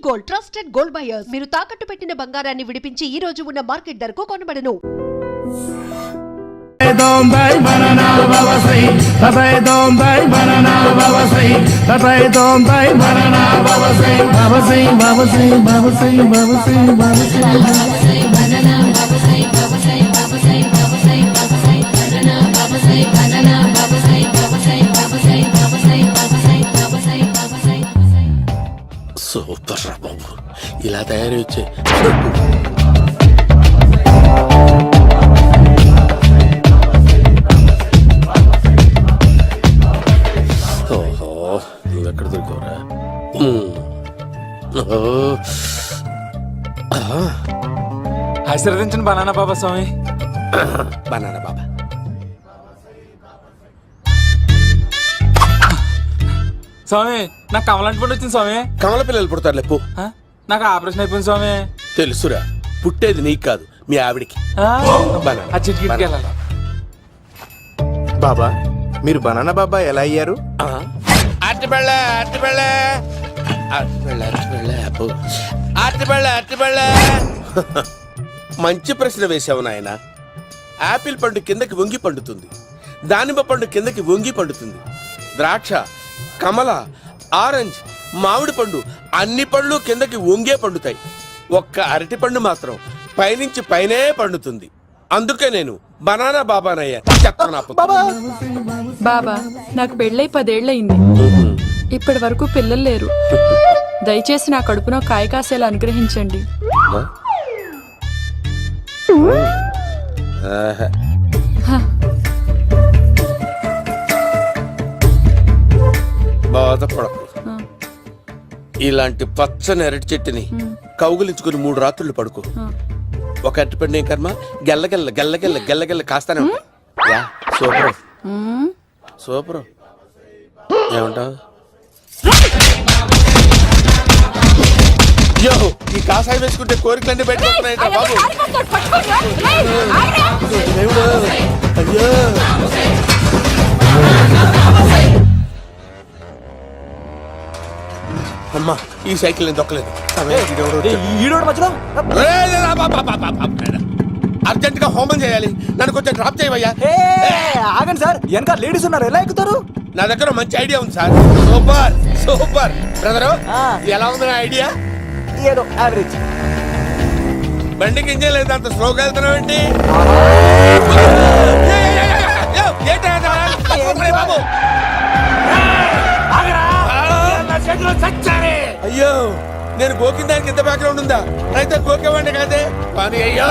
Gold, trusted gold buyers. మీరు తాకట్టు పెట్టిన బంగారాన్ని విడిపించి ఈ రోజు ఉన్న మార్కెట్ ధరకు కొనబడను. సూపర్ రా బాబు, ఇలా తయారు వచ్చే ఓహో, నువ్వెక్కడ దొరికావురా? ఆశీర్వదించండి బనానా బాబా స్వామి. బనానా బాబా స్వామి, నాకు కమలాంటి పండు వచ్చింది స్వామి. కమల పిల్లలు పుడతారు లేపు. నాకు ఆపరేషన్ అయిపోయింది స్వామి. తెలుసురా, పుట్టేది నీకు కాదు మీ ఆవిడికి. ఆ చిటికిటికి వెళ్ళాలి. బాబా, మీరు బనానా బాబా ఎలా అయ్యారు? మంచి ప్రశ్న వేసావు నాయన. ఆపిల్ పండు కిందకి వంగి పండుతుంది, దానిమ్మ పండు కిందకి వంగి పండుతుంది, ద్రాక్ష, కమల, ఆరెంజ్, మామిడి పండు అన్ని పళ్ళు కిందకి వంగే పండుతాయి. ఒక్క అరటి పండు మాత్రం పైనుంచి పైనే పండుతుంది. అందుకే నేను బనానా బాబానయ్యా. బాబా, నాకు పెళ్ళై 10 ఏళ్ళయింది. ఇప్పటి వరకు పిల్లలు లేరు. దయచేసి నా కడుపునో కాయ కాసేలా అనుగ్రహించండి. బాధపడకు. ఇలాంటి పచ్చని అరటి చెట్టుని కౌగులించుకుని 3 రాత్రులు పడుకో. ఒక అరటి పండు ఏం కర్మ, గెల్లగెల్ల గెల్లగెల్ల గెల్లగెల్ల కాస్తానే ఉంటాయి. Super super. ఏమంటావు? యో, ఈ కాసాయి వేసుకుంటే కోరికలన్నీ బయటకొస్తున్నాయంట బాబు. అయ్యో, అమ్మా, ఈ సైకిల్ నేను దొక్కలేదు. అర్జెంట్ గా హోమం చేయాలి, నన్ను కొంచెం డ్రాప్ చేయవయ్యా. ఆగండి సార్, వెనక లేడీస్ ఉన్నారు, ఎలా ఎక్కుతారు? నా దగ్గర మంచి ఐడియా ఉంది సార్. Super super. బ్రదరు, ఎలా ఉంది నా ఐడియా? ఏదో యావరేజ్. బండికి ఇంజన్ లేదు, అంత స్లోగా వెళ్తున్నావు ఏంటి? బాబు, అయ్యో, నేను గోకిన దానికి ఇంత బ్యాక్గ్రౌండ్ ఉందా? అయితే గోకేవాడిని కాదే. కానీ అయ్యో,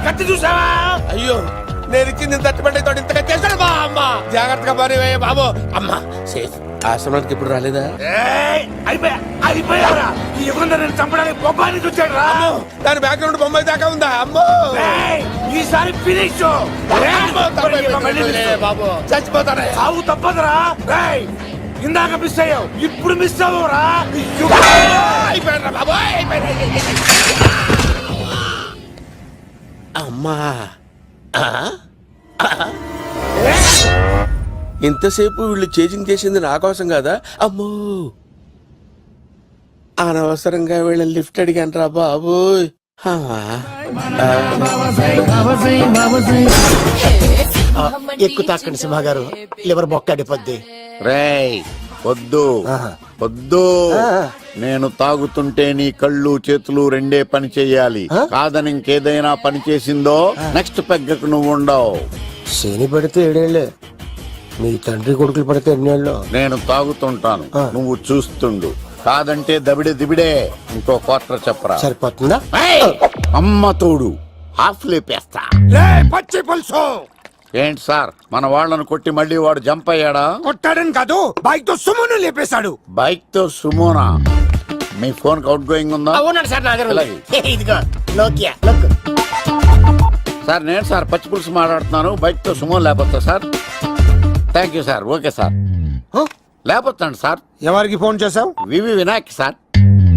కత్తి చూసావా? అయ్యో, నేను ఇచ్చింది తట్టుబడి తోడు ఇంతగా చేశాడు బా. అమ్మ, జాగ్రత్తగా బాగా బాబు. అమ్మ సేఫ్. ఆశ్రమానికి ఇప్పుడు రాలేదా? దాని బ్యాక్గ్రౌండ్ బొమ్మాయి దాకా ఉందా? అమ్మో, ఈసారి ఫినిష్ బాబు. చచ్చిపోతానే, సాగు తప్పదురా. ఇందాక మిస్ అయ్యావు, ఇప్పుడు మిస్ అవ్వరా? అమ్మా, ఇంతసేపు వీళ్ళు చేజింగ్ చేసింది నా కోసం కాదా? అమ్మో, అనవసరంగా వీళ్ళని లిఫ్ట్ అడిగాను రా బాబు. ఎక్కు తాకండి సింహ గారు, లివర్ బొక్కడిపోద్ది. రేయ్, వద్దు వద్దు. నేను తాగుతుంటే నీ కళ్ళు చేతులు రెండే పని చెయ్యాలి. కాదని ఇంకేదైనా పని చేసిందో నెక్స్ట్ పెగ్గకు నువ్వు ఉండవు. శని పడితే 7 ఏళ్ళే, మీ తండ్రి కొడుకులు పడితే 8 ఏళ్ళు. నేను తాగుతుంటాను, నువ్వు చూస్తుండు. కాదంటే దబిడే దిబిడే. ఇంకో క్వార్టర్ చెప్పరా? సరిపోతుందా? అమ్మ తోడు, హాఫ్ లేపేస్తా. పచ్చి పులుసు. ఏంటి సార్, మన వాళ్ళను కొట్టి మళ్ళీ వాడు జంప్ అయ్యాడా? కొట్టాడని కాదు, బైక్ తో సుమోను లేపేశాడు. బైక్ తో సుమోనా? మీ ఫోన్ అవుట్ గోయింగ్ ఉందా? అవునండి సార్, నా దగ్గర అలాగే. ఇదిగో నోకియా. సార్, నేను సార్ పచ్చి పులుసు మాట్లాడుతున్నాను. బైక్ తో సుమో లేకపోతా sir? Thank you sir. Okay sir, లేకపోతాండి సార్. ఎవరికి ఫోన్ చేసావు? V V Vinayak sir.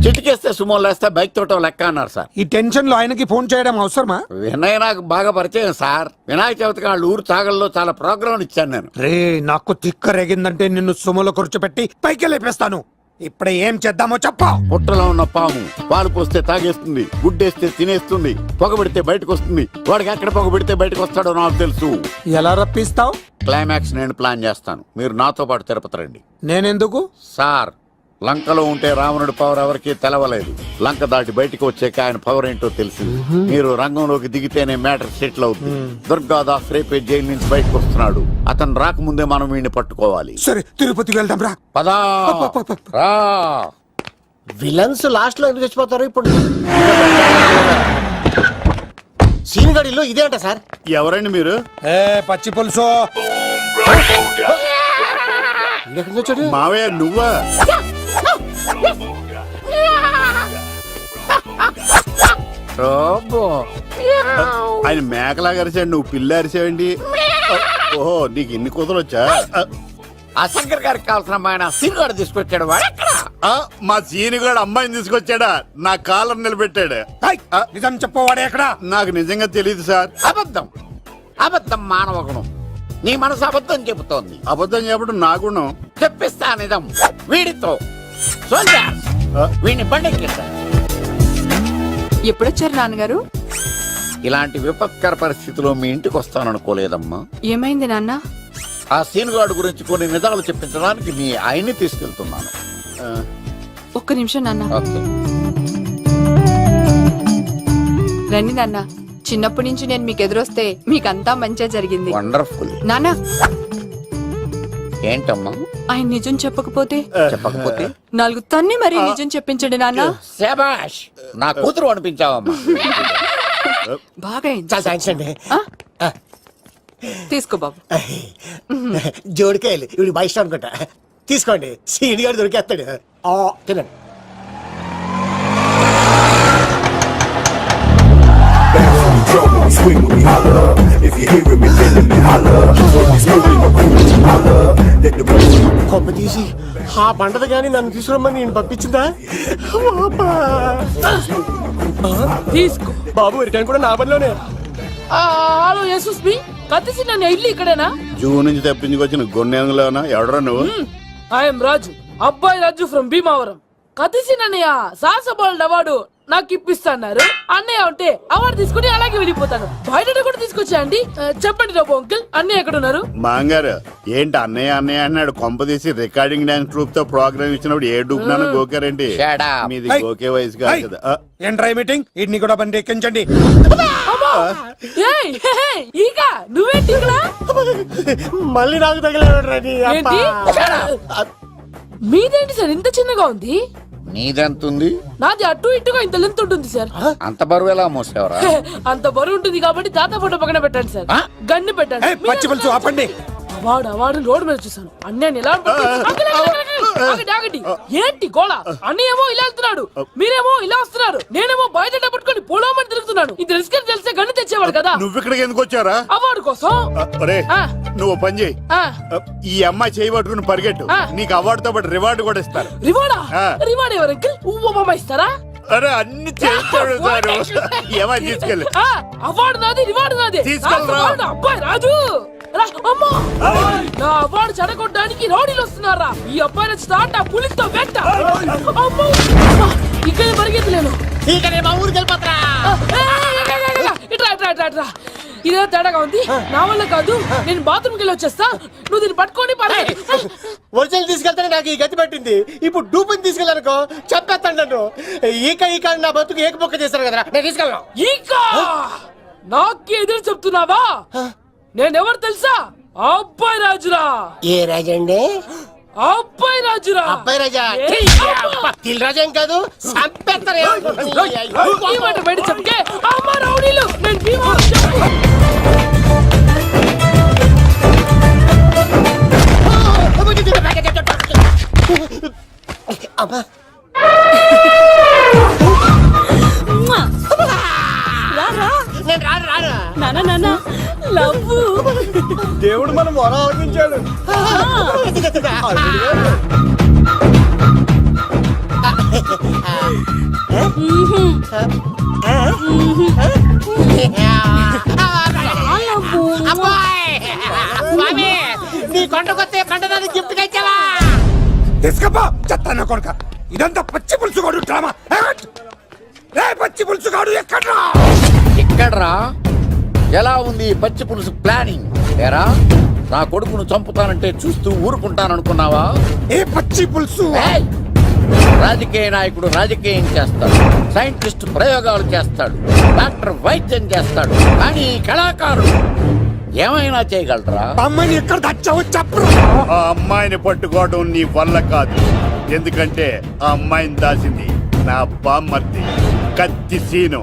చిటికేస్తే సుమో లేస్తే బైక్ తోటో లెక్క అన్నారు సార్. ఈ టెన్షన్ లో ఆయనకి ఫోన్ చేయడం అవసరమా? వినయ్ నాకు బాగా పరిచయం సార్. వినాయక చవితికి వాళ్ళ ఊరు చాగల్లో చాలా ప్రోగ్రాం ఇచ్చాను నేను. రే, నాకు తిక్క రేగిందంటే నిన్ను సుమోలో కూర్చోపెట్టి పైకి లేపేస్తాను. ఇప్పుడు ఏం చేద్దామో చెప్పు. పుట్టలో ఉన్న పాము పాలు పోస్తే తాగేస్తుంది, గుడ్డేస్తే తినేస్తుంది, పొగబెడితే బయటకు వస్తుంది. వాడికి ఎక్కడ పొగబెడితే బయటకు వస్తాడో నాకు తెలుసు. ఎలా రప్పిస్తావు? క్లైమాక్స్ నేను ప్లాన్ చేస్తాను, మీరు నాతో పాటు తిరుపతి రండి. నేనెందుకు? సార్, లంకలో ఉంటే రావణుడి పవర్ ఎవరికీ తెలవలేదు. లంక దాటి బయటకు వచ్చాక ఆయన పవర్ ఏంటో తెలిసింది. మీరు రంగంలోకి దిగితేనే మ్యాటర్ సెటిల్ అవుతుంది. దుర్గాదాస్ రేపే జైలు నుంచి బయటకు వస్తున్నాడు. అతను రాకముందే మనం వీడిని పట్టుకోవాలి. సరే, తిరుపతికి వెళ్దాం రా. పదా రా. విలన్స్ లాస్ట్ లో ఎందుకు చచ్చిపోతారు ఇప్పుడు? సీన్ గడిలో ఇదే అంట సార్. ఎవరండి మీరు? ఏ పచ్చి పులుసు. ఎక్కడి నుంచి వచ్చాడు? మావయ్య నువ్వా? ఆయన మేకలా అరిచాడు, నువ్వు పిల్ల అరిచావండి. ఓహో, నీకు ఇన్ని కూతురొచ్చా? ఆ శంకర్ గారికి కావాల్సిన అమ్మాయి సీనుగాడు తీసుకొచ్చాడు. మా సీనుగాడు అమ్మాయిని తీసుకొచ్చాడా? నా కాలర్ నిలబెట్టాడు. నిజం చెప్పవాడే ఎక్కడ? నాకు నిజంగా తెలియదు సార్. అబద్ధం, అబద్ధం మానవ గుణం. నీ మనసు అబద్ధం చెబుతోంది. అబద్ధం చెప్పడం నా గుణం. చెప్పిస్తా నిజం. వీడితో సోల్జర్స్ వీడిని బండెక్కిస్తా. ఎప్పుడొచ్చారు నాన్నగారు? ఇలాంటి విపత్కర పరిస్థితిలో మీ ఇంటికి వస్తాననుకోలేదమ్మా. ఏమైంది నాన్న? ఆ సీనుగాడు గురించి కొన్ని నిజాలు చెప్పించడానికి మీ ఆయన్ని తీసుకెళ్తున్నాను. ఒక్క నిమిషం నాన్న. ఓకే. రండి నాన్న. చిన్నప్పటి నుంచి నేను మీకు ఎదురొస్తే మీకంతా మంచిగా జరిగింది. వండర్ఫుల్. నాన్న, ఏంటమ్మా? ఆయన నిజం చెప్పకపోతే చెప్పకపోతే 4 తన్ని మరీ నిజం చెప్పించండి నాన్న. శభాష్, నా కూతురు అనిపించావమ్మా. బాగా అయింది. చాలా థ్యాంక్స్ అండి. ఆ? తీసుకో బాబు. జోడికాయలు ఇవి బాగా ఇష్టం అనుకుంటా. తీసుకోండి, సీని గారు దొరికేస్తాడు. తినండి. Swing with me, holla. If you hearing me, feeling me, holla. Smoking my cool, holla. Let the road. కొమ్మ తీసి ఆ పంటది కానీ నన్ను తీసుకురమ్మని నేను పంపించిందా? తీసుకో బాబు రిటర్న్ కూడా నా పనిలోనే. హలో యేసుస్ బి కత్తిసి నన్ను ఇల్లు ఇక్కడేనా? జూ నుంచి తప్పించుకొచ్చిన గొన్నెంగులోనా? ఎవడరా నువ్వు? ఐఎమ్ రాజు, అబ్బాయి రాజు ఫ్రమ్ భీమావరం. కత్తిసి నన్నయ్య సాహసబాలుడు అవార్డు నాకు ఇప్పిస్తాన్నారు. అన్నయ్య ఉంటే అవార్డు తీసుకుని అలాగే వెళ్ళిపోతాను. బయట కూడా తీసుకొచ్చా అండి. చెప్పండి రాబు అంకిల్, అన్నయ్య ఎక్కడ ఉన్నారు? మాంగారు ఏంటి అన్నయ్య అన్నయ్య అన్నాడు? కొంప తీసి రికార్డింగ్ డాన్స్ ట్రూప్ తో ప్రోగ్రామ్ ఇచ్చినప్పుడు ఏ డూబ్నాను గోకారండి? మీది గోకే వయసు కాదు కదా. ఏంట్రై మీటింగ్? ఇడ్ని కూడా బండి ఎక్కించండి. ఏయ్, హే, హే, ఈక నువ్వేంటి ఇక్కడ? మళ్ళీ నాకు తగిలేడు. ఏంటి? మీదేంటి సార్ ఇంత చిన్నగా ఉంది? నీదెంతుంది? నాది అటు ఇటుగా ఇంత లెంత్ ఉంటుంది సార్. అంత బరువు ఎలా మోసేవరా? అంత బరువు ఉంటుంది కాబట్టి తాత ఫోటో పక్కన పెట్టండి సార్. గన్ను పెట్టండి. పచ్చి పులుసు ఆపండి. అవార్డు రోడ్డు మీద చూసాను. అన్నయ్య ఎలా ఆగండి. ఏంటి గోళ? అన్నయ్య ఏమో ఇలా వెళ్తున్నాడు, మీరేమో ఇలా వస్తున్నారు, నేనేమో బయట పట్టుకొని పోలోమని తిరుగుతున్నాను. ఇది రిస్క్ అని తెలిస్తే గన్ను తెచ్చేవాడు కదా. నువ్వు ఇక్కడికి ఎందుకు వచ్చారా? అవార్డు కోసం. నువ్వు పని చేయి, ఈ అమ్మాయి చేయి పట్టుకుని పరిగెట్టు. నీకు అవార్డుతో పాటు రివార్డు కూడా ఇస్తారు. రివార్డా? రివార్డ్ ఎవరు అంకిల్? ఉవ్వమ్మ ఇస్తారా? అరే అన్ని చేస్తాడు సార్. ఏమని తీసుకెళ్ళి అవార్డు నాది, రివార్డు నాది. తీసుకెళ్ళరా. అబ్బాయి రాజు రా. అమ్మా, నా అవార్డు చెడగొట్టడానికి రౌడీలు వస్తున్నారా? ఈ అబ్బాయి నచ్చుతా పులితో వెంట. అమ్మో, ఇక్కడ పరిగెత్తలేను. ఇట్రా. ఇదే తేడాగా ఉంది. నా వల్ల కాదు, నేను బాత్రూమ్కి వెళ్ళి వచ్చేస్తా. నువ్వు దీన్ని పట్టుకొని ఒరిజినల్ తీసుకెళ్తానే నాకు ఈ గతి పట్టింది. ఇప్పుడు డూపుని తీసుకెళ్ళానుకో చెప్పేస్తాను నన్ను. ఈక నా బతుకు ఏకపొక్క చేశారు కదా, నేను తీసుకెళ్ళను. ఇంకా నాకు ఎదురు చెప్తున్నావా? నేనెవరు తెలుసా? అబ్బాయి రాజురా. ఏ రాజండి? అబ్బాయి రాజురా. అబ్బాయి రాజా? తిల్ రాజా ఏం కాదు, సంపేస్తారు. ఈ మాట బయట చెప్తే అమ్మ రౌడీలు. నేను భీమవరం చెప్పు. అమ్మా దేవుడు మనం మొర ఆలోచించాడు. నీ కొండకొస్తే కొండ గిఫ్ట్ ఇచ్చావా? తీసుకపో చెత్తాను కొడుక. ఇదంతా పచ్చి పులుసు గాడు డ్రామా. రే పచ్చి పులుసు గాడు ఎక్కడ్రా? ఇక్కడ్రా. ఎలా ఉంది ఈ పచ్చి పులుసు ప్లానింగ్? ఏరా, నా కొడుకును చంపుతానంటే చూస్తూ ఊరుకుంటాననుకున్నావా? ఏ పచ్చి పులుసు? ఏయ్! రాజకీయ నాయకుడు రాజకీయం చేస్తాడు, సైంటిస్ట్ ప్రయోగాలు చేస్తాడు, డాక్టర్ వైద్యం చేస్తాడు, కానీ ఈ కళాకారుడు ఏమైనా చేయగలరా? అమ్మాయిని ఎక్కడ తెచ్చావో చెప్పరా. ఆ అమ్మాయిని పట్టుకోవడం నీ వల్ల కాదు. ఎందుకంటే ఆ అమ్మాయిని దాసింది నా బామ్మర్ది కత్తి సీను.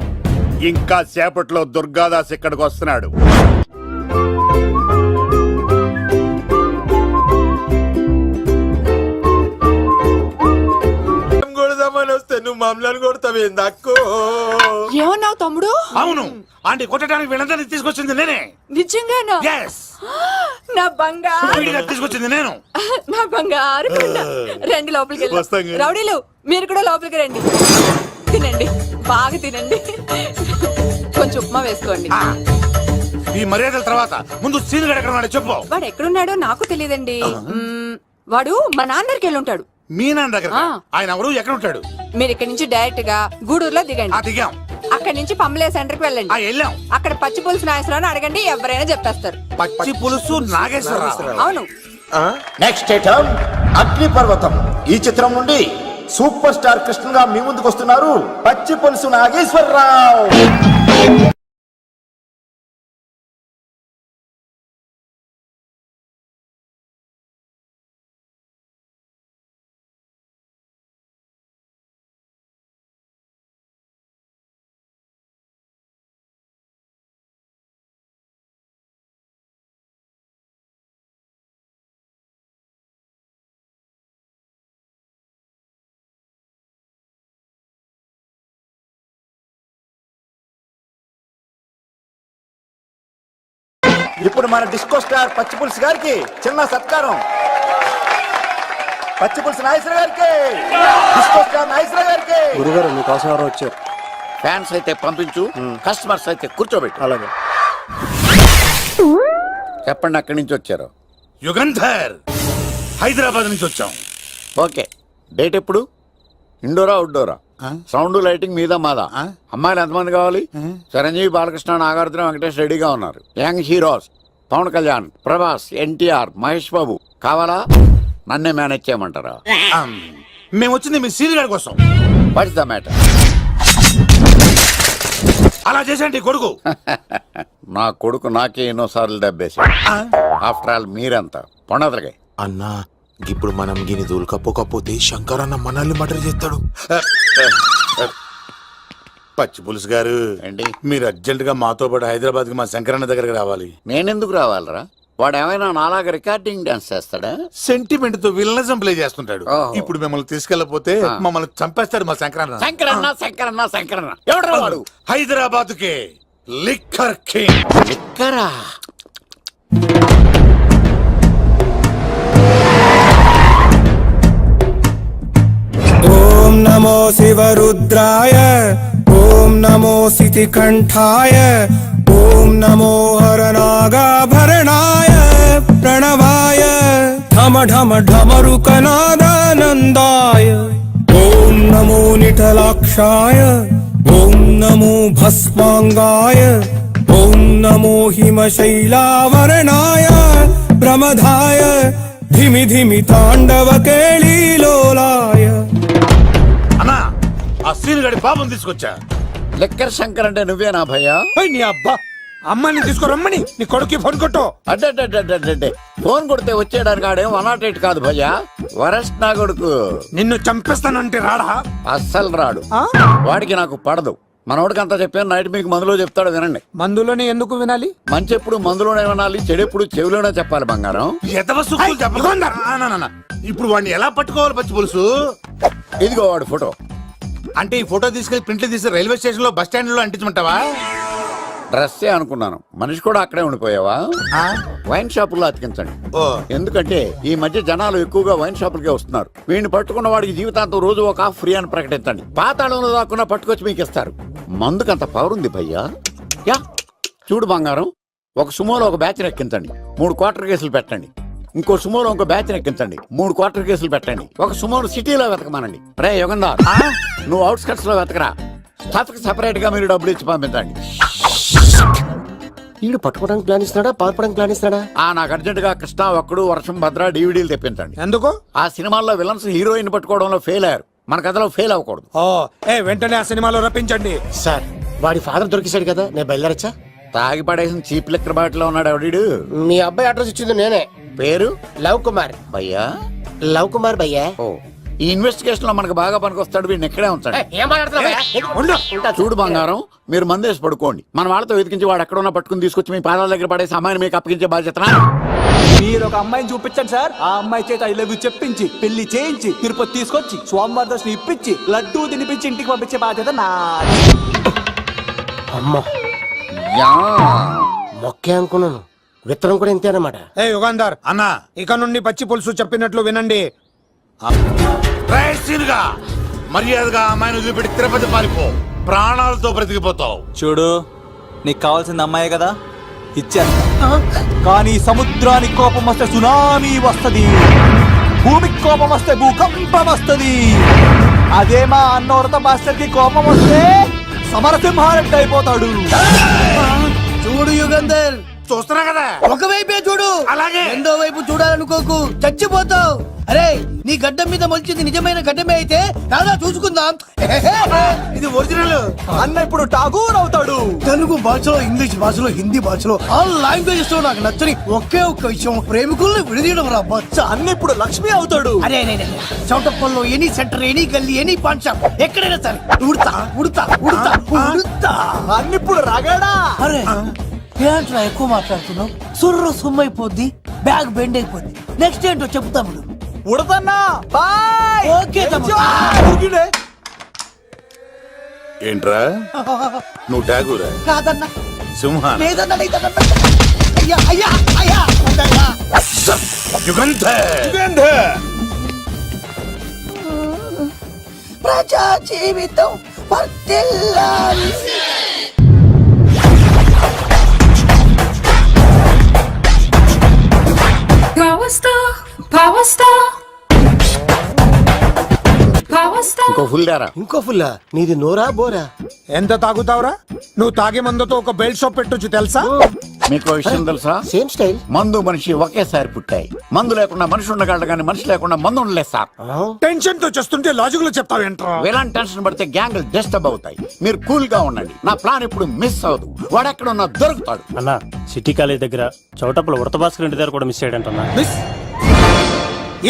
ఇంకా సేపట్లో దుర్గాదాస్ ఇక్కడికి వస్తున్నాడు. కొడదామని వస్తే నువ్వు మమ్మల్ని కొడతావేంది అక్కో? ఏమన్నావు తమ్ముడు? అవును, ఆంటీ కొట్టడానికి వీళ్ళందరినీ తీసుకొచ్చింది నేనే. నిజంగానా? Yes. నా బంగారు వీడిగా తీసుకొచ్చింది నేను. నా బంగారు కొండ. రండి లోపలికి వస్తాం వెళ్దాం. కదా. రౌడీలు మీరు కూడా లోపలికి రండి. తినండి, బాగా తినండి. కొంచెం ఉప్మా వేసుకోండి. ఆ, ఈ మర్యాదల తర్వాత ముందు సీన్ గడ ఎక్కడ ఉన్నాడో చెప్పు. వాడు ఎక్కడున్నాడో నాకు తెలియదండి. వాడు మా నాన్నకి వెళ్ళి ఉంటాడు. మీ నాన్న దగ్గర ఆ. ఆయన ఎవరు ఎక్కడ ఉంటాడు? మీరు ఇక్కడ నుంచి డైరెక్ట్ గా గూడూరులో ఆ దిగండి. దిగాం, అక్కడ నుంచి పంబలే సెంటర్ కి ఆ వెళ్ళండి. వెళ్ళాం. అక్కడ పచ్చి పులుసు నాయసరావు అడగండి, ఎవరైనా చెప్పేస్తారు. పచ్చి పులుసు నాగేశ్వరరావు. అవును. నెక్స్ట్ ఐటమ్ అగ్నిపర్వతం. ఈ చిత్రం నుండి సూపర్ స్టార్ కృష్ణగా మీ ముందుకు వస్తున్నారు పచ్చి పులుసు నాగేశ్వరరావు. ఇప్పుడు మన డిస్కో స్టార్ పచ్చి పులుసు గారికి చిన్న సత్కారం. పచ్చి పులుసు నాగేశ్వర గారికి, డిస్కో స్టార్ నాగేశ్వర గారికి. గురుగారు మీకోసం ఎవరు వచ్చారు? ఫ్యాన్స్ అయితే పంపించు, కస్టమర్స్ అయితే కూర్చోబెట్టు. అలాగే. చెప్పండి, అక్కడి నుంచి వచ్చారు. యుగంధర్, హైదరాబాద్ నుంచి వచ్చాం. ఓకే, డేట్ ఎప్పుడు? ఇండోరా అవుట్డోరా? సౌండ్ లైటింగ్ మీద మాదా? అమ్మాయిలు ఎంతమంది కావాలి? చిరంజీవి, బాలకృష్ణ, నాగార్జున, వెంకటేష్ రెడీగా ఉన్నారు. యంగ్ హీరోస్ పవన్ కళ్యాణ్, ప్రభాస్, ఎన్టీఆర్, మహేష్ బాబు కావాలా? నన్నే మేనేజ్ చేయమంటారా? మేము వచ్చింది మీ సీన్ గడ కోసం. What's the matter? అలా చేసేంటి కొడుకు? నా కొడుకు నాకే ఎన్నోసార్లు దెబ్బేసి. ఆఫ్టర్ ఆల్ మీరంతా పొండదలకే. అన్నా, ఇప్పుడు మనం గిని దూల్కపోతే శంకర్ అన్న మనల్ని మర్డర్ చేస్తాడు. పచ్చి పులుసు గారు, ఏంటి? మీరు అర్జెంట్ గా మాతో పాటు హైదరాబాద్ కి మా శంకరన్న దగ్గరికి రావాలి. నేనెందుకు రావాలరా? వాడు ఏమైనా నాలాగా రికార్డింగ్ డాన్స్ చేస్తాడా? సెంటిమెంట్ తో విలనిజం ప్లే చేస్తుంటాడు. ఓహో. ఇప్పుడు మిమ్మల్ని తీసుకెళ్లపోతే మమ్మల్ని చంపేస్తాడు మా శంకరన్న. శంకరన్న శంకరన్న శంకరన్న ఎవడు వాడు? హైదరాబాద్ కే లిక్కర్ కింగ్. లిక్కరా? ఓం నమో శివరుద్రాయ, ఓం నమో సితికంఠాయ, ఓం నమో హరనాగాభరణాయ ప్రణవాయ ఢమ ఢమ ఢమరుకనాదానందాయ. ఓం నమో నిఠలాక్షాయ, ఓం నమో భస్మాంగాయ, ఓం నమో హిమశైలావరణాయ ప్రమదాయ ధిమి ధిమి తాండవ కేళీలోలాయ. అన్నా, ఆ సీన్ గడి బాబుని తీసుకొచ్చా. లిక్కర్ శంకర్ అంటే నువ్వేనా భయ్యా? నీ అబ్బా, అమ్మాయిని తీసుకురమ్మని నీ కొడుకు ఫోన్ కొట్టు. అడ్డే ఫోన్ కొడితే వచ్చేయడానికి ఆడేం 108 కాదు భయ్యా, వరస్ట్ నా కొడుకు. నిన్ను చంపేస్తానంటే రాడా? అస్సలు రాడు. వాడికి నాకు పడదు. మనోడికి అంతా చెప్పాను, నైట్ మీకు మందులో చెప్తాడు వినండి. మందులోనే ఎందుకు వినాలి? మంచి ఎప్పుడు మందులోనే వినాలి, చెడెప్పుడు చెవిలోనే చెప్పాలి బంగారం. ఎదవ సుక్కులు చెప్పకుండా. ఇప్పుడు వాడిని ఎలా పట్టుకోవాలి పచ్చి పులుసు? ఇదిగో వాడు ఫోటో. అంటే ఈ ఫోటో తీసుకెళ్లి ప్రింట్లు తీసి రైల్వే స్టేషన్ లో బస్ స్టాండ్ లో అంటించమంటావా? డ్రెస్సే అనుకున్నాను, మనిషి కూడా అక్కడే ఉండిపోయావా? వైన్ షాపుల్లో అతికించండి. ఎందుకంటే ఈ మధ్య జనాలు ఎక్కువగా వైన్ షాపులకే వస్తున్నారు. వీడిని పట్టుకున్న వాడికి జీవితాంతం రోజు ఒక ఆఫ్ ఫ్రీ అని ప్రకటించండి. పాతాళంలో దాక్కున్నా పట్టుకొచ్చి మీకు ఇస్తారు. మందుకంత పవర్ ఉంది భయ్యా. యా చూడు బంగారం, ఒక సుమోలో ఒక బ్యాచ్ ఎక్కించండి, 3 క్వార్టర్ కేసులు పెట్టండి. ఇంకో సుమోలో ఇంకో బ్యాచ్ ఎక్కించండి. 3 క్వార్టర్ కేసులు పెట్టండి. ఒక సుమోను సిటీలో వెతకమానండి. రే యుగంధర్, నువ్వు అవుట్స్కట్స్ లో వెతకరా. స్టాఫ్కి సెపరేట్ గా మీరు డబ్బులు ఇచ్చి పంపించండి. వీడు పట్టుకోవడానికి ప్లాన్ ఇస్తున్నాడా, పాల్పడానికి ప్లాన్ ఇస్తున్నాడా? నాకు అర్జెంట్ గా కృష్ణ ఒక్కడు, వర్షం, భద్ర డివిడీలు తెప్పించండి. ఎందుకు? ఆ సినిమాల్లో విలన్స్ హీరోయిన్ పట్టుకోవడంలో ఫెయిల్ అయ్యారు. మన కథలో ఫెయిల్ అవ్వకూడదు. వెంటనే ఆ సినిమాలో రప్పించండి. సార్ వాడి ఫాదర్ దొరికేశాడు కదా, నేను బయలుదేరచ్చా? తాగి పడేసిన చీప్ లెక్కర్ బాటిలో ఉన్నాడు ఎవడీడు. మీ అబ్బాయి అడ్రస్ ఇచ్చింది నేనే. పేరు లవ్ కుమార్. భయ్యా? లవ్ కుమార్ భయ్యా. ఓ, ఈ ఇన్వెస్టిగేషన్ లో మనకు బాగా పనికొస్తాడు. వీడిని ఎక్కడే ఉంచండి. ఏం మాట్లాడుతున్నావు? చూడు బంగారం, మీరు మందేసి పడుకోండి. మన వాళ్ళతో వెతికించి వాడు ఎక్కడ ఉన్నా పట్టుకుని తీసుకొచ్చి మీ పాదాల దగ్గర పడేసి అమ్మాయిని మీకు అప్పగించే బాధ్యత. మీరు ఒక అమ్మాయిని చూపించండి సార్. ఆ అమ్మాయి చేత ఐ లవ్ యూ చెప్పించి పెళ్లి చేయించి తిరుపతి తీసుకొచ్చి స్వామివారి దర్శనం ఇప్పించి లడ్డూ తినిపించి ఇంటికి పంపించే బాధ్యత నాది. అమ్మా యా. మొక్కే అనుకున్నాను, విత్తనం కూడా ఇంతే అన్నమాట. యుగాంధర్ అన్న, ఇక నుండి పచ్చి పులుసు చెప్పినట్లు వినండి. గా మర్యాదగా అమ్మాయిని వదిలిపెట్టి తిరుపతి పారిపో. ప్రాణాలతో బ్రతికిపోతావు. చూడు, నీకు కావాల్సింది అమ్మాయే కదా, ఇచ్చేస్తా. కానీ సముద్రానికి కోపం వస్తే సునామీ వస్తది, భూమికి కోపం వస్తే భూకంపం వస్తది. అదే మా అన్నవరత మాస్టర్ కి కోపం వస్తే సమరసింహారెడ్డి అయిపోతాడు. చూడు యుగంధర్, చూస్తున్నా కదా, ఒకవైపే చూడు, అలాగే రెండో వైపు చూడాలనుకోకు, చచ్చిపోతావు. అరే, నీ గడ్డం మీద మొలిచింది నిజమైన గడ్డమే అయితే రాదా చూసుకుందాం. ఇది ఒరిజినల్. అన్న ఇప్పుడు ఠాగూర్ అవుతాడు. తెలుగు భాషలో, ఇంగ్లీష్ భాషలో, హిందీ భాషలో ఆల్ లాంగ్వేజెస్ లో నాకు నచ్చని ఒకే ఒక్క విషయం, ప్రేమికుల్ని విడదీయడం రా బచ్చ. అన్న ఇప్పుడు లక్ష్మి అవుతాడు. అరే చౌటప్పల్లో ఎనీ సెంటర్, ఎనీ గల్లీ, ఎనీ పాన్ షాప్, ఎక్కడైనా సరే ఉడతా ఉడతా ఉడతా ఉడతా. అన్న ఇప్పుడు రగడా. అరే ఏంట్రా ఎక్కువ మాట్లాడుతున్నావు? సుర్రు సుమ్మైపోద్ది, బ్యాగ్ బెండ్ అయిపోద్ది. నెక్స్ట్ ఏంటో చెప్తాము. ఉడతన్నా బాయ్. ఓకే ఏంట్రా నువ్వు ఠాగూరా? కాదన్నా, సింహా? లేదన్నా, లేదన్నా. అయ్యా అయ్యా అయ్యా యుగంధర్. ప్రజా జీవితం వర్ధిల్లాలి. ఇంకో ఫుల్ దారా. ఇంకో ఫుల్లా? నీది నోరా బోరా? ఎంత తాగుతావురా? నువ్వు తాగే మందుతో ఒక బెల్ట్ షాప్ పెట్టొచ్చు తెలుసా? మీకు విషయం తెలుసా? Same style. మందు మనిషి ఒకేసారి పుట్టాయి. మందు లేకుండా మనిషి ఉండగలడు కానీ మనిషి లేకుండా మందు ఉండలేదు సార్. టెన్షన్ తో చేస్తుంటే లాజిక్ లో చెప్తావేంట్రా? ఎలాంటి టెన్షన్ పడితే గ్యాంగ్లు డిస్టర్బ్ అవుతాయి. మీరు కూల్ గా ఉండండి. నా ప్లాన్ ఇప్పుడు మిస్ అవ్వదు. వాడు ఎక్కడ ఉన్నా దొరుకుతాడు. అన్నా, సిటీ కాలేజ్ దగ్గర చౌటప్పుల ఉడత భాస్కర్ ఇంటి దగ్గర కూడా మిస్ అయ్యాడంటన్నా. మిస్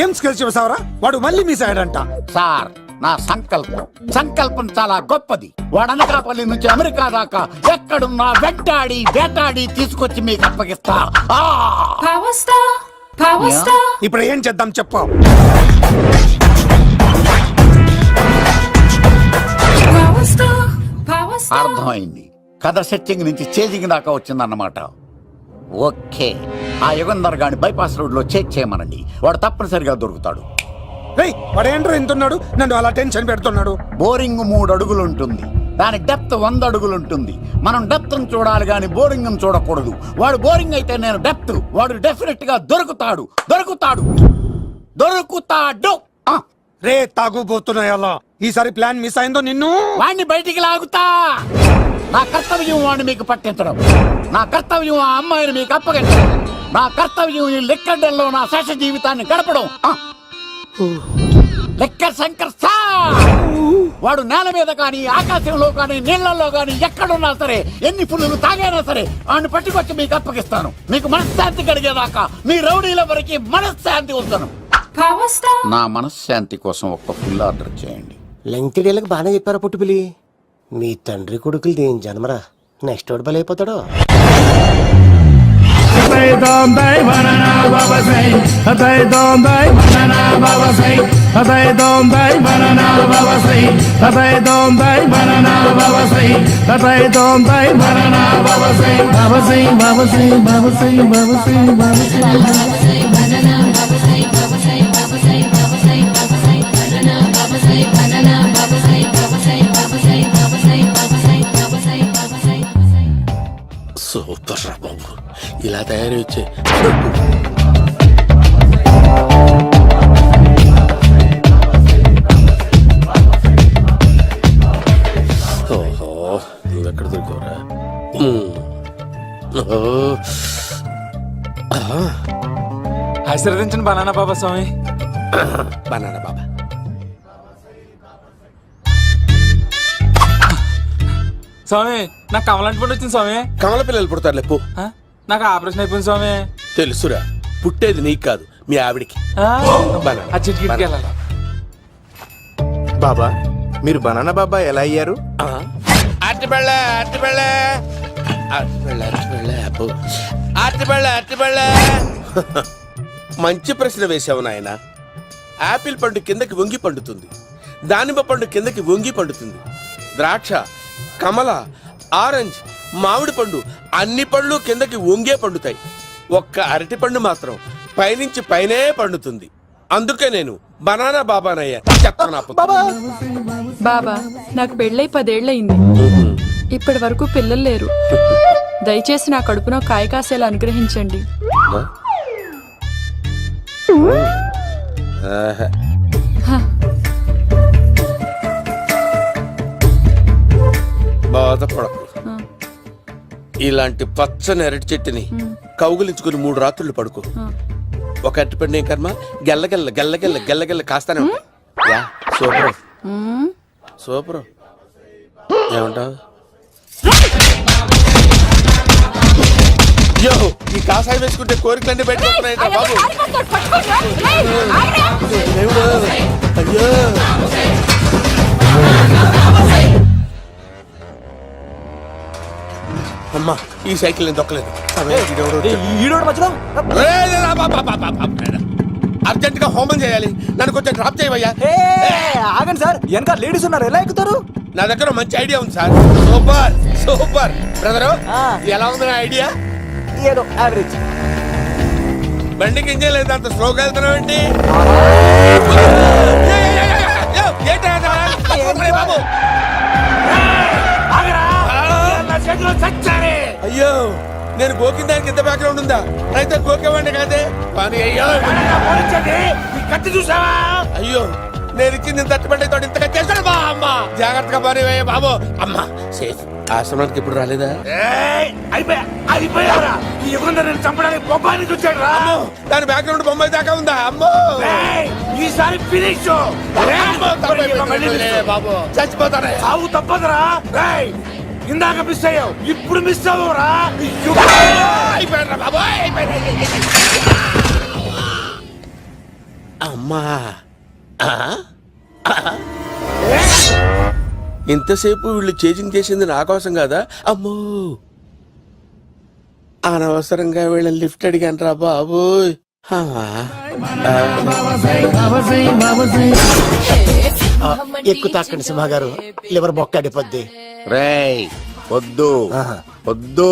ఏం స్కిల్స్ చేసావరా? వాడు మళ్ళీ మిస్ అయ్యాడంట. సార్, నా సంకల్పం చాలా గొప్పది. వాడు అనకాపల్లి నుంచి అమెరికా దాకా ఎక్కడున్నా వెంటాడి వేటాడి తీసుకొచ్చి మీకు అప్పగిస్తా. ఇప్పుడు ఏం చేద్దాం చెప్పు. అర్థమైంది. కథ సెట్టింగ్ నుంచి చేజింగ్ దాకా వచ్చిందన్నమాట. ఓకే, ఆ యుగంధర్ గాని బైపాస్ రోడ్ లో చెక్ చేయమనండి. వాడు తప్పనిసరిగా దొరుకుతాడు. వాడేంట్రా ఇంటున్నాడు, నన్ను అలా టెన్షన్ పెడుతున్నాడు. బోరింగ్ 3 అడుగులు ఉంటుంది, దాని డెప్త్ 100 అడుగులు ఉంటుంది. మనం డెప్త్ చూడాలి గాని బోరింగ్ చూడకూడదు. వాడు బోరింగ్ అయితే నేను డెప్త్. వాడు డెఫినెట్ గా దొరుకుతాడు. రే తాగుబోతున్నాయా? ఈసారి ప్లాన్ మిస్ అయిందో నిన్ను వాడిని బయటికి లాగుతా. నా కర్తవ్యం వాడిని మీకు పట్టించడం. నా కర్తవ్యం ఆ అమ్మాయిని మీకు అప్పగించడం. నా కర్తవ్యం ఈ లెక్కడ్డల్లో నా శేష జీవితాన్ని గడపడం. లెక్క శంకర్ సార్, వాడు నేల మీద కానీ ఆకాశంలో కానీ నీళ్లలో కానీ ఎక్కడున్నా సరే, ఎన్ని పుల్లులు తాగైనా సరే వాడిని పట్టుకొచ్చి మీకు అప్పగిస్తాను. మీకు మనశ్శాంతి కలిగేదాకా మీ రౌడీల వరకు మనశ్శాంతి వస్తాను. నా మనశ్శాంతి కోసం ఒక్క ఫుల్ ఆర్డర్ చేయండి. లెంగ్త్ డేలకు బాగానే చెప్పారా పుట్టుపిలి? మీ తండ్రి కొడుకులు దేని జన్మరా, నెక్స్ట్ వాడు బలైపోతాడు. సూపర్ రా బాబు, ఇలా తయారు వచ్చే ఆశీర్వదించండి బనానా బాబా స్వామి. బనానా బాబా. స్వామి నాకు కమలాంటి పండు వచ్చింది స్వామి. కమల పిల్లలు పుడతారు లేపు. నాకు ఆపరేషన్ అయిపోయింది స్వామి. తెలుసురా, పుట్టేది నీకు కాదు మీ ఆవిడికి. ఆ చిటికి వెళ్ళాలి. బాబా మీరు బనానా బాబా ఎలా అయ్యారు? మంచి ప్రశ్న వేశావు నాయన. ఆపిల్ పండు కిందకి వంగి పండుతుంది, దానిమ్మ పండు కిందకి వంగి పండుతుంది, ద్రాక్ష, కమల, ఆరెంజ్, మామిడి పండు అన్ని పళ్ళు కిందకి వంగే పండుతాయి. ఒక్క అరటి పండు మాత్రం పైనుంచి పైనే పండుతుంది. అందుకే నేను బనానా బాబానయ్యా. బాబా నాకు పెళ్ళై 10 ఏళ్లయింది. ఇప్పటి వరకు పిల్లలు లేరు. దయచేసి నా కడుపున కాయ కాసేలా అనుగ్రహించండి. బాధపడకు. ఇలాంటి పచ్చని అరటి చెట్టుని కౌగులించుకుని 3 రాత్రులు పడుకో. ఒక అరటి పండు ఏం కర్మ, గెల్లగెల్ల గెల్లగెల్ల గెల్లగెల్ల కాస్తానే ఉంటాయి. Yeah super super. ఏమంటావు? అయ్యో, ఈ కాసాయి వేసుకుంటే కోరికలన్నీ బయటకొస్తున్నాయి బాబు. దేవుడు, అయ్యో. అమ్మా, ఈ సైకిల్ నేను దొక్కలేదు. అర్జెంట్ గా హోమం చేయాలి, నన్ను కొంచెం డ్రాప్ చేయవయ్యా. ఆగండి సార్, వెనక లేడీస్ ఉన్నారు, ఎలా ఎక్కుతారు? నా దగ్గర మంచి ఐడియా ఉంది సార్. Super super. బ్రదరు, ఎలా ఉంది నా ఐడియా? ఏదో యావరేజ్. బండికి ఇంజన్ లేదు, అంత స్లోగా వెళ్తున్నావు ఏంటి? అయ్యో, నేను గోకిన దానికి ఇంత బ్యాక్గ్రౌండ్ ఉందా? అయితే గోకేవాడిని కాదే. కత్తి చూసావా? అయ్యో, నేను ఇచ్చింది తట్టుబడి తోటి ఇంతగా చేశాడు. బా అమ్మ, జాగ్రత్తగా పని బాబు. అమ్మా సేఫ్. ఆశ్రమానికి ఇప్పుడు రాలేదా? అయిపోయారా? ఈ యుగంలో నేను చంపడానికి బొమ్మానికి వచ్చాడు రా. దాని బ్యాక్గ్రౌండ్ బొమ్మాయి దాకా ఉందా? అమ్మో, ఈసారి ఫినిష్. బాబు చచ్చిపోతానే. సాగు తప్పదురా. ఇందాక మిస్ అయ్యావు, ఇప్పుడు మిస్ అవ్వరా. అమ్మా, ఇంతసేపు వీళ్ళు చేజింగ్ చేసింది నా కోసం కాదా? అమ్మో, అనవసరంగా వీళ్ళని లిఫ్ట్ అడిగాను రా బాబు. ఎక్కు తాకండి సింహ గారు, లివర్ బొక్కడిపోద్ది. రేయ్ వద్దు వద్దు,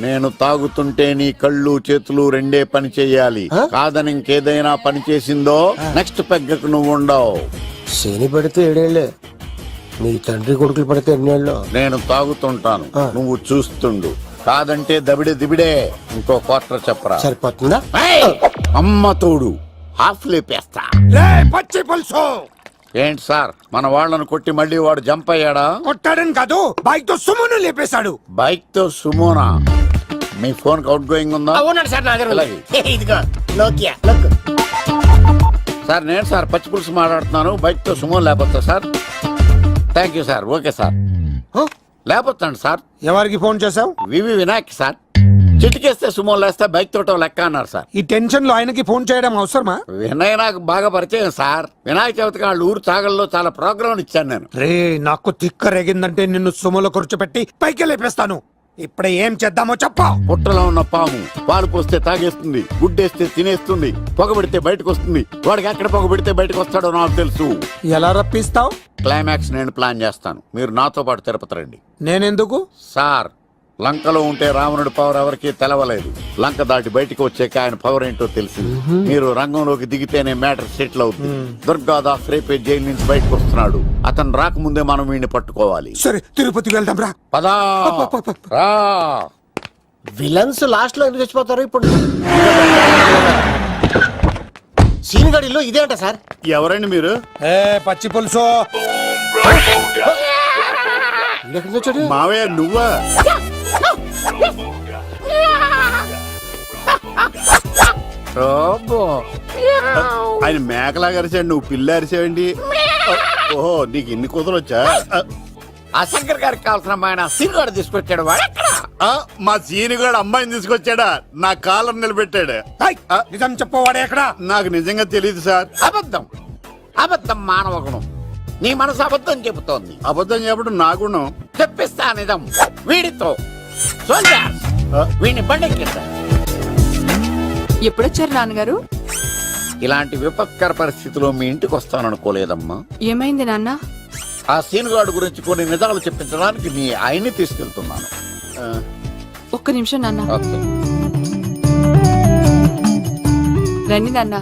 నేను తాగుతుంటే నీ కళ్ళు చేతులు రెండే పని చెయ్యాలి. కాదని ఇంకేదైనా పని చేసిందో నెక్స్ట్ పెగ్గకు నువ్వు ఉండవు. శని పడితే 7 ఏళ్ళే, మీ తండ్రి కొడుకులు పడితే 2 ఏళ్ళు. నేను తాగుతుంటాను, నువ్వు చూస్తుండు. కాదంటే దబిడే దిబిడే. ఇంకో క్వార్టర్ చెప్పరా? సరిపోతుందా? అమ్మ తోడు, హాఫ్ లేపేస్తా. పచ్చి పులుసు. ఏంటి సార్, మన వాళ్ళను కొట్టి మళ్ళీ వాడు జంప్ అయ్యాడా? కొట్టాడని కాదు, బైక్ తో సుమ్మును లేపేశాడు. బైక్ తో సుమోనా? మీ ఫోన్ అవుట్ గోయింగ్ ఉందా? అవునండి సార్, నా దగ్గర అలాగే. ఇదిగో నోకియా లుక్. సార్ నేను సార్ పచ్చి పులుసు మాట్లాడుతున్నాను. బైక్ తో సుమో లేకపోతా sir? Thank you sir. Okay sir, లేకపోతాను సార్. ఎవరికి ఫోన్ చేసావు? V V Vinayak sir. చిటికేస్తే సుమో లేస్తే బైక్ తోటం లెక్క అన్నారు సార్. ఈ టెన్షన్ లో ఆయనకి ఫోన్ చేయడం అవసరమా? వినయ్ నాకు బాగా పరిచయం సార్. వినాయక చవితికి వాళ్ళ ఊరు చాగల్లో చాలా ప్రోగ్రాం ఇచ్చాను నేను. రే, నాకు తిక్క రేగిందంటే నిన్ను సుమలో కూర్చోపెట్టి పైకి లేపేస్తాను. ఇప్పుడు ఏం చేద్దామో చెప్పా. పుట్టలో ఉన్న పాము పాలు పోస్తే తాగేస్తుంది, గుడ్డేస్తే తినేస్తుంది, పొగబెడితే బయటకు వస్తుంది. వాడికి ఎక్కడ పొగబెడితే బయటకు వస్తాడో నాకు తెలుసు. ఎలా రప్పిస్తావు? క్లైమాక్స్ నేను ప్లాన్ చేస్తాను, మీరు నాతో పాటు తిరుపతి రండి. నేనెందుకు? సార్, లంకలో ఉంటే రావణుడి పవర్ ఎవరికి తెలవలేదు. లంక దాటి బయటకు వచ్చాక ఆయన పవర్ ఏంటో తెలిసింది. మీరు రంగంలోకి దిగితేనే మ్యాటర్ సెటిల్ అవుతుంది. దుర్గాదాస్ రేపే జైలు నుంచి బయటకు వస్తున్నాడు. అతను రాకముందే మనం వీడిని పట్టుకోవాలి. సరే, తిరుపతికి వెళ్దాం రా. పదా రా. విలన్స్ లాస్ట్ లో ఎందుకు చచ్చిపోతారు? ఇప్పుడు సీన్ గడిలో ఇదే అంట సార్. ఎవరండి మీరు? పచ్చి పులుసు. మావయ్య నువ్వా? ఆయన మేకలాగా అరిచాడు, నువ్వు పిల్ల అరిచావండి. ఓహో, నీకు ఇన్ని కూతురు వచ్చా? ఆ శంకర్ గారికి కావాల్సిన అమ్మాయి సీనుగాడు తీసుకొచ్చాడు. వాడెక్కడ? మా సీనుగాడు అమ్మాయిని తీసుకొచ్చాడా? నా కాలర్ నిలబెట్టాడు. నిజం చెప్పవాడే ఎక్కడ? నాకు నిజంగా తెలియదు సార్. అబద్ధం, అబద్ధం మానవ గుణం. నీ మనసు అబద్ధం చెబుతోంది. అబద్ధం చెప్పడం నా గుణం. తెప్పిస్తా నిజం వీడితో. సోల్జర్స్, వీడిని బండెక్కిస్తా. ఎప్పుడొచ్చారు నాన్నగారు? ఇలాంటి విపత్కర పరిస్థితిలో మీ ఇంటికి వస్తాననుకోలేదమ్మా. ఏమైంది నాన్న? ఆ సీనుగాడు గురించి కొన్ని నిజాలు చెప్పించడానికి మీ ఆయన్ని తీసుకెళ్తున్నాను. ఒక్క నిమిషం నాన్న. ఓకే. రండి నాన్న.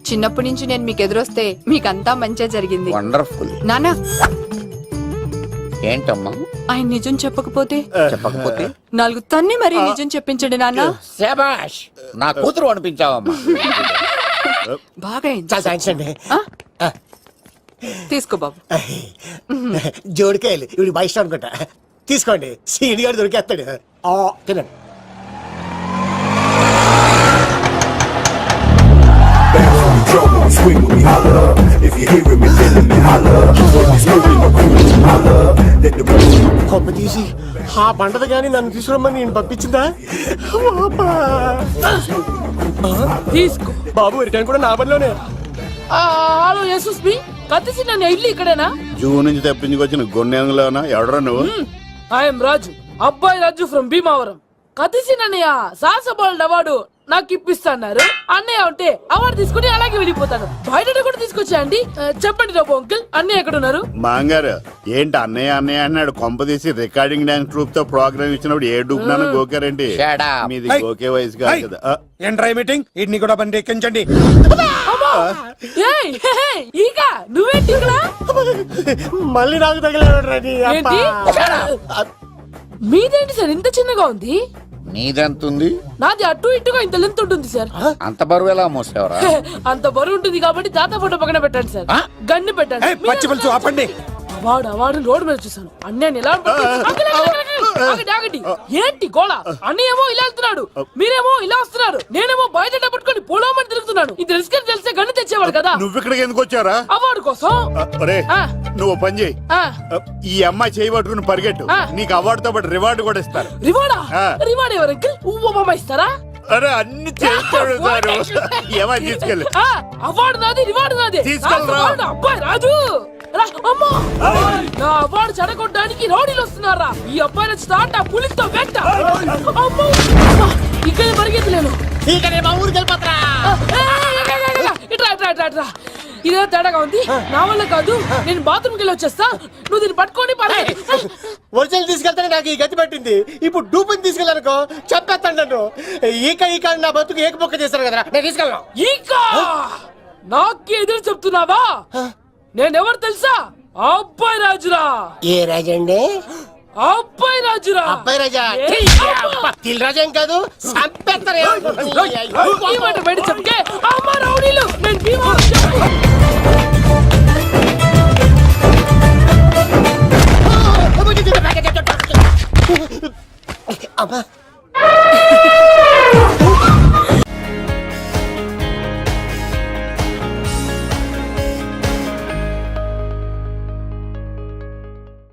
చిన్నప్పటి నుంచి నేను మీకు ఎదురొస్తే మీకంతా మంచిగా జరిగింది. వండర్ఫుల్. నాన్న, ఏంటమ్మా? ఆయన నిజం చెప్పకపోతే చెప్పకపోతే 4 తన్ని మరీ నిజం చెప్పించండి నాన్న. శభాష్, నా కూతురు అనిపించావమ్మా. బాగా అయింది. చాలా థ్యాంక్స్ అండి. తీసుకో బాబు. జోడికాయలు ఇవి బాగా ఇష్టం అనుకుంటా. తీసుకోండి, సీని గారు దొరికేస్తాడు. తినండి. Bounce with me, drum with me, swing with me, holla. If you're hearing me, feeling me, holla. When we smoking my cool, holla. Let the rest కొమ్మ తీసి ఆ పంటది కానీ నన్ను తీసుకురమ్మని నేను పంపించిందా? తీసుకో. బాబు రిటర్న్ కూడా నా పనిలోనే. హలో యశస్ బి, కత్తిసి నన్ను ఇల్లు ఇక్కడేనా? జూ నుంచి తప్పించుకొచ్చిన గొన్నెంగులోనా? ఎవడరా నువ్వు? ఐఎమ్ రాజు, అబ్బాయి రాజు ఫ్రమ్ భీమావరం. కత్తిసి నన్నయ్య సాహసబోల్డ్ అవార్డు నాకు ఇప్పిస్తాన్నారు. అన్నయ్య ఉంటే అవార్డు తీసుకుని అలాగే వెళ్ళిపోతాను. బయట కూడా తీసుకొచ్చా అండి. చెప్పండి రాబు అంకుల్, అన్నయ్య ఎక్కడ ఉన్నారు? మాంగారు ఏంటి అన్నయ్య అన్నయ్య అన్నాడు? కొంప తీసి రికార్డింగ్ డాన్స్ ట్రూప్ తో ప్రోగ్రామ్ ఇచ్చినప్పుడు ఏ డూబ్నాను గోకారండి? Shut up. మీది గోకే వయసు కాదు కదా. ఏంట్రై మీటింగ్? ఇడ్ని కూడా బండి ఎక్కించండి. ఏయ్, హే, హే, ఈగ నువ్వేంటి ఇక్కడ? మళ్ళీ నాకు తగిలేడు. ఏంటి? మీదేంటి సార్ ఇంత చిన్నగా ఉంది? నీదెంతుంది? నాది అటు ఇటుగా ఇంత లెంత్ ఉంటుంది సార్. అంత బరువు ఎలా మోసేవరా? అంత బరువు ఉంటుంది కాబట్టి తాత ఫోటో పక్కన పెట్టండి సార్. గన్ను పెట్టండి. పచ్చి పులుసు ఆపండి. అవార్డు రోడ్డు మీద చూసాను. అన్నయ్య ఎలా ఆగండి. ఏంటి గోళ? అన్నయ్య ఏమో ఇలా వెళ్తున్నాడు, మీరేమో ఇలా వస్తున్నారు, నేనేమో బయట పట్టుకొని పోలోమని తిరుగుతున్నాను. ఇది రిస్క్ అని తెలిస్తే గన్ను తెచ్చేవాడు కదా. నువ్వు ఇక్కడికి ఎందుకు వచ్చారా? అవార్డు కోసం. ఒరే, నువ్వు పని చేయి. ఈ అమ్మాయి చేయి పట్టుకుని పరిగెట్టు. నీకు అవార్డుతో పాటు రివార్డు కూడా ఇస్తారు. రివార్డా? రివార్డ్ ఎవరు అంకిల్? ఉవ్వమ్మ ఇస్తారా? అరే అన్ని చేస్తాడు ఏమని తీసుకెళ్ళి. అవార్డు నాది, రివార్డు నాది. తీసుకెళ్ళరా. అబ్బాయి రాజు రా, అమ్మో! నా అవార్డు చెడగొట్టడానికి రౌడీలు వస్తున్నారా? ఈ అబ్బాయి స్టార్ట్ ఆ పులితో వెంట. అమ్మో! ఇక్కడ పరిగెత్తలేను. మా ఊరికి వెళ్ళిపోతారా? ఇట్రా. ఇదే తేడాగా ఉంది. నా వల్ల కాదు, నేను బాత్రూమ్కి వెళ్ళి వచ్చేస్తా. నువ్వు దీన్ని పట్టుకొని ఒరిజినల్ తీసుకెళ్తానే నాకు ఈ గతి పట్టింది. ఇప్పుడు డూపుని తీసుకెళ్ళానుకో చెప్పేస్తాను నన్ను. ఈక నా బతుకు ఏకపొక్క చేశారు కదరా, నేను తీసుకెళ్ళను. ఇంకా నాకే ఎదురు చెప్తున్నావా? నేనెవరు తెలుసా? అబ్బాయి రాజురా. ఏ రాజండి? అబ్బాయి రాజురా. అబ్బాయి రాజా? తిల్ రాజా ఏం కాదు, చంపేస్తారు. ఈ మాట బయట చెప్తే అమ్మ రౌడీలు నేను భీమవరం చెప్పు. అమ్మా